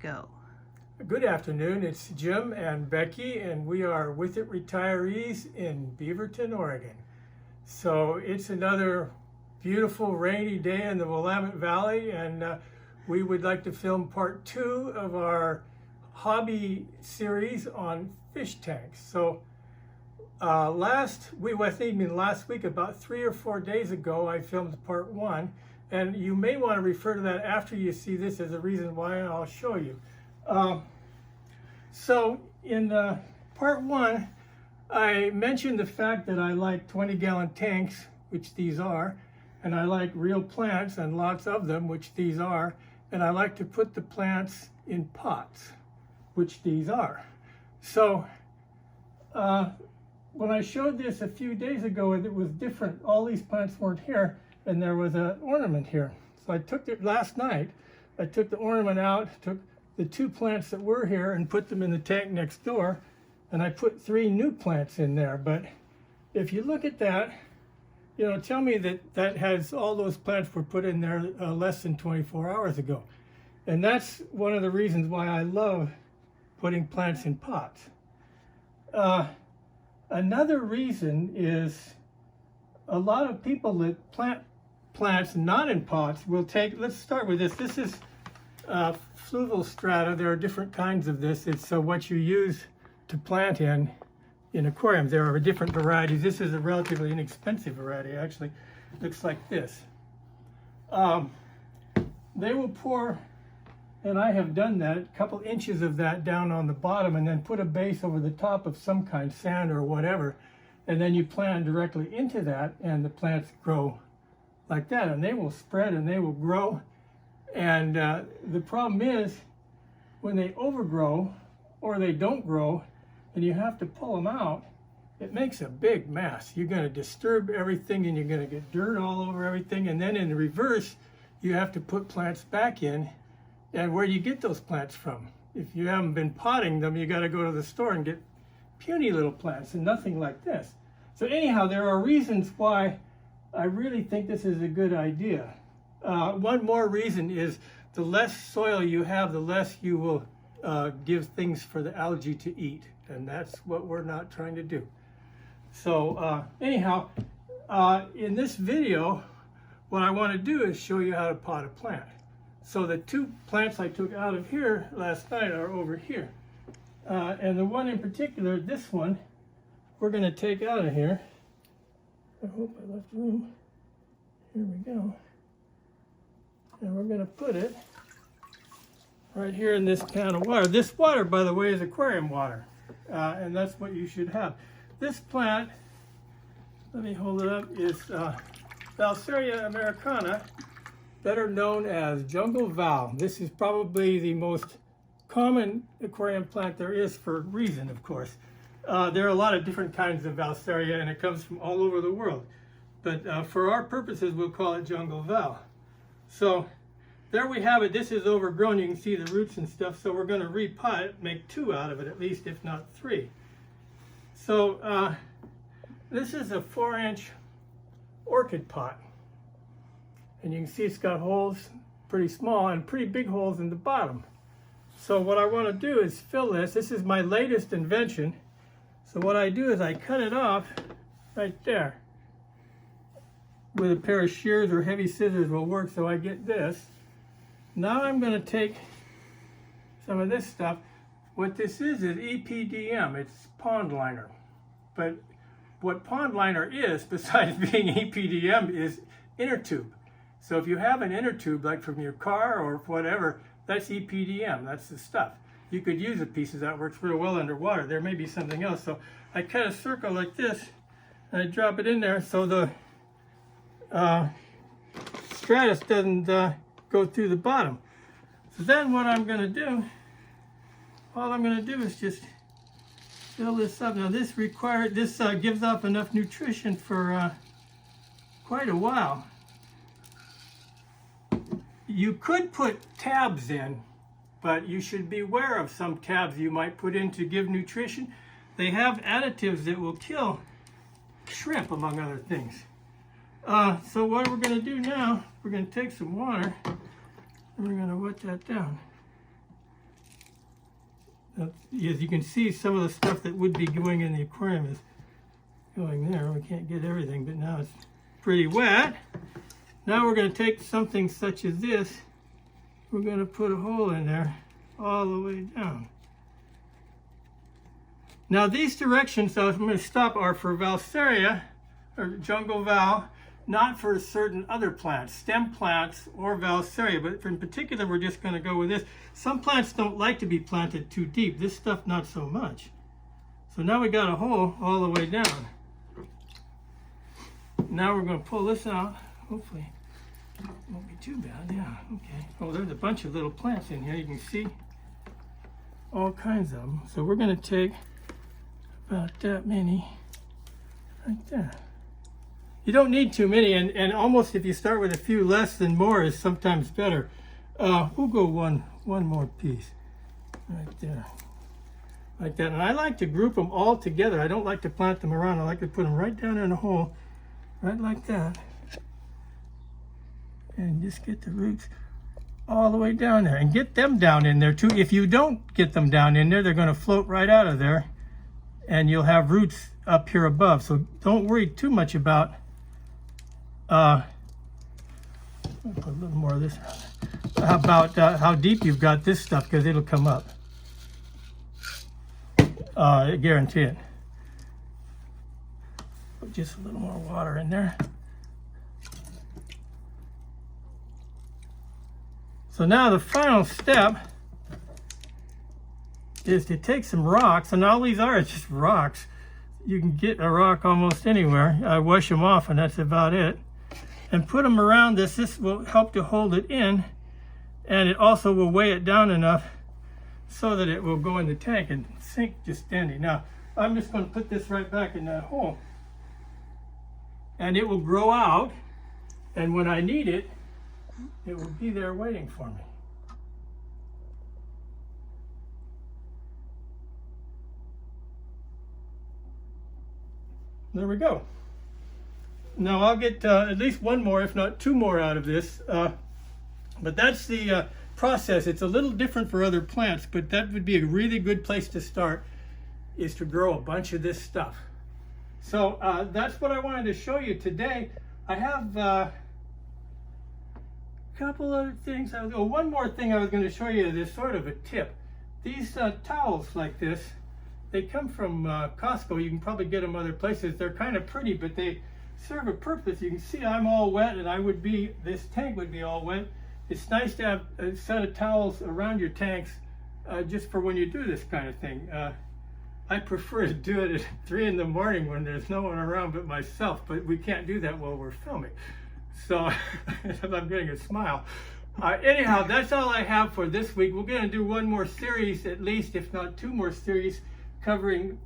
go. Good afternoon, it's Jim and Becky, and we are With It Retirees in Beaverton, Oregon. So it's another beautiful rainy day in the Willamette Valley, and we would like to film part 2 of our hobby series on fish tanks. So last week, about 3 or 4 days ago, I filmed part 1, and you may want to refer to that after you see this as a reason why, and I'll show you. So in part 1, I mentioned the fact that I like 20-gallon tanks, which these are, and I like real plants and lots of them, which these are, and I like to put the plants in pots, which these are. So when I showed this a few days ago, it was different. All these plants weren't here, and there was an ornament here. So I took it last night. I took the ornament out, took the 2 plants that were here and put them in the tank next door, and I put 3 new plants in there. But if you look at that, you know, tell me that that has all those plants were put in there less than 24 hours ago. And that's one of the reasons why I love putting plants in pots. Another reason is a lot of people that plant plants not in pots will take, let's start with this. This is fluval strata. There are different kinds of this. It's what you use to plant in aquariums. There are different varieties. This is a relatively inexpensive variety, actually. Looks like this. They will pour, and I have done that, a couple inches of that down on the bottom, and then put a base over the top of some kind, sand or whatever, and then you plant directly into that, and the plants grow like that, and they will spread and they will grow. And the problem is when they overgrow or they don't grow and you have to pull them out, it makes a big mess. You're going to disturb everything and you're going to get dirt all over everything. And then in the reverse, you have to put plants back in. And where do you get those plants from? If you haven't been potting them, you got to go to the store and get puny little plants and nothing like this. So anyhow, there are reasons why I really think this is a good idea. One more reason is the less soil you have, the less you will give things for the algae to eat. And that's what we're not trying to do. So anyhow, in this video, what I want to do is show you how to pot a plant. So the 2 plants I took out of here last night are over here. And the one in particular, this one, we're going to take out of here. I hope I left room. Here we go. And we're going to put it right here in this pan of water. This water, by the way, is aquarium water. And that's what you should have. This plant, let me hold it up, is Valseria americana, better known as jungle val. This is probably the most common aquarium plant there is, for a reason, of course. There are a lot of different kinds of Valseria, and it comes from all over the world. But for our purposes, we'll call it jungle val. So there we have it. This is overgrown. You can see the roots and stuff. So we're going to repot it, make 2 out of it at least, if not 3. So this is a 4-inch orchid pot. And you can see it's got holes, pretty small, and pretty big holes in the bottom. So what I want to do is fill this. This is my latest invention. So what I do is I cut it off right there. With a pair of shears or heavy scissors will work, so I get this. Now I'm going to take some of this stuff. What this is EPDM. It's pond liner. But what pond liner is, besides being EPDM, is inner tube. So if you have an inner tube, like from your car or whatever, that's EPDM. That's the stuff. You could use a piece of that. Works real well underwater. There may be something else. So I cut a circle like this, and I drop it in there so the stratus doesn't go through the bottom. So then what I'm going to do, all I'm going to do is just fill this up. Now this gives off enough nutrition for quite a while. You could put tabs in, but you should beware of some tabs you might put in to give nutrition. They have additives that will kill shrimp, among other things. So what we're going to do now, we're going to take some water and we're going to wet that down. As you can see, some of the stuff that would be going in the aquarium is going there. We can't get everything, but now it's pretty wet. Now we're going to take something such as this. We're going to put a hole in there all the way down. Now these directions, I'm going to stop, are for Valseria, or jungle val, not for certain other plants, stem plants or Valseria, but in particular we're just going to go with this. Some plants don't like to be planted too deep. This stuff not so much. So now we got a hole all the way down. Now we're going to pull this out. Hopefully it won't be too bad. Yeah, okay. Oh, there's a bunch of little plants in here. You can see all kinds of them. So we're going to take about that many right there. You don't need too many, and almost if you start with a few less than more is sometimes better. We'll go one more piece right there, like that. And I like to group them all together. I don't like to plant them around. I like to put them right down in a hole, right like that, and just get the roots all the way down there, and get them down in there too. If you don't get them down in there, they're going to float right out of there, and you'll have roots up here above. So don't worry too much about I'll put a little more of this about how deep you've got this stuff, because it'll come up. I guarantee it. Put just a little more water in there. So now the final step is to take some rocks, and all these are just rocks. You can get a rock almost anywhere. I wash them off and that's about it. And put them around this. This will help to hold it in, and it also will weigh it down enough so that it will go in the tank and sink just dandy. Now, I'm just going to put this right back in that hole, and it will grow out, and when I need it, it will be there waiting for me. There we go. Now I'll get at least one more, if not two more, out of this. But that's the process. It's a little different for other plants, but that would be a really good place to start, is to grow a bunch of this stuff. So that's what I wanted to show you today. I have a couple other things. One more thing I was going to show you is sort of a tip. These towels like this, they come from Costco. You can probably get them other places. They're kind of pretty, but they serve a purpose. You can see I'm all wet, and this tank would be all wet. It's nice to have a set of towels around your tanks just for when you do this kind of thing. I prefer to do it at 3 in the morning when there's no one around but myself, but we can't do that while we're filming. So I'm getting a smile. Anyhow, that's all I have for this week. We're going to do one more series, at least, if not two more series, covering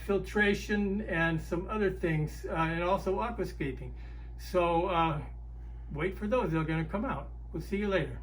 filtration and some other things, and also aquascaping. So wait for those. They're going to come out. We'll see you later.